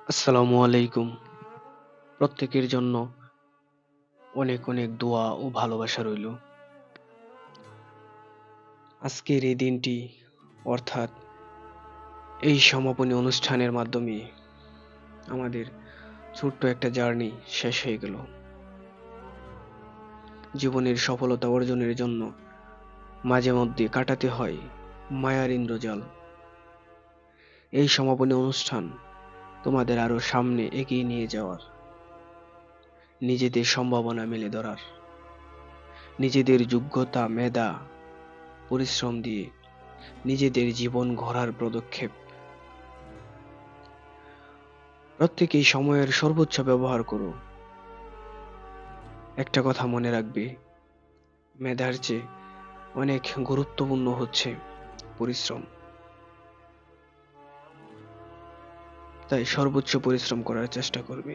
আসসালামু আলাইকুম। প্রত্যেকের জন্য অনেক অনেক দোয়া ও ভালোবাসা রইল। আজকের এই দিনটি অর্থাৎ এই সমাপনী অনুষ্ঠানের মাধ্যমে আমাদের ছোট্ট একটা জার্নি শেষ হয়ে গেল। জীবনের সফলতা অর্জনের জন্য মাঝে মধ্যে কাটাতে হয় মায়ার ইন্দ্রজাল। এই সমাপনী অনুষ্ঠান তোমাদের আরো সামনে এগিয়ে নিয়ে যাওয়ার, নিজেদের সম্ভাবনা মেলে ধরার, নিজেদের যোগ্যতা, মেধা, পরিশ্রম দিয়ে নিজেদের জীবন গড়ার পদক্ষেপ। প্রত্যেকেই সময়ের সর্বোচ্চ ব্যবহার করো। একটা কথা মনে রাখবে, মেধার চেয়ে অনেক গুরুত্বপূর্ণ হচ্ছে পরিশ্রম। তাই সর্বোচ্চ পরিশ্রম করার চেষ্টা করবে।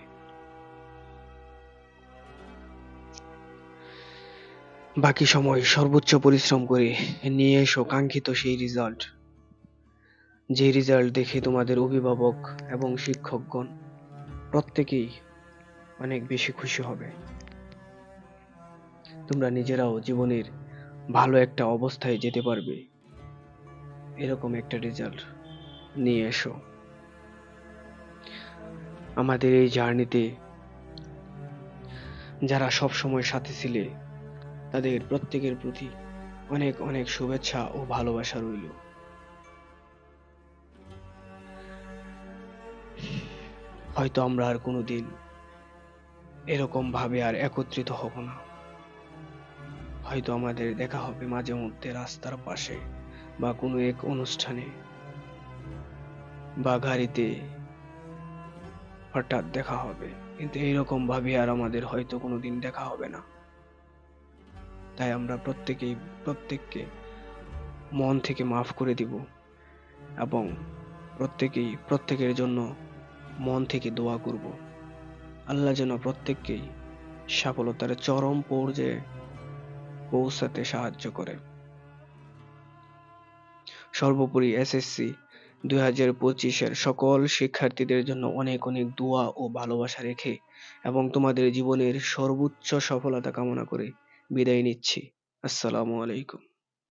বাকি সময় সর্বোচ্চ পরিশ্রম করে নিয়ে এসো কাঙ্ক্ষিত সেই রেজাল্ট, যে রেজাল্ট দেখে তোমাদের অভিভাবক এবং শিক্ষকগণ প্রত্যেকেই অনেক বেশি খুশি হবে। তোমরা নিজেরাও জীবনের ভালো একটা অবস্থায় যেতে পারবে, এরকম একটা রেজাল্ট নিয়ে এসো। আমাদের এই জার্নিতে যারা সব সময় সাথে ছিলে, তাদের প্রত্যেকের প্রতি অনেক অনেক শুভেচ্ছা ও ভালোবাসা রইল। হয়তো আমরা আর কোনোদিন এরকম ভাবে আর একত্রিত হব না। হয়তো আমাদের দেখা হবে মাঝে মধ্যে রাস্তার পাশে বা কোনো এক অনুষ্ঠানে বা গাড়িতে হঠাৎ দেখা হবে, কিন্তু এইরকম ভাবে আর আমাদের হয়তো কোনোদিন দেখা হবে না। তাই আমরা প্রত্যেককে মন থেকে মাফ করে দিব এবং প্রত্যেকের জন্য মন থেকে দোয়া করব। আল্লাহ যেন প্রত্যেককেই সফলতার চরম পর্যায়ে পৌঁছাতে সাহায্য করে। সর্বোপরি এসএসসি 2025-এর সকল শিক্ষার্থীদের জন্য অনেক অনেক দোয়া ও ভালোবাসা রেখে এবং তোমাদের জীবনের সর্বোচ্চ সফলতা কামনা করে বিদায় নিচ্ছি। আসসালামু আলাইকুম।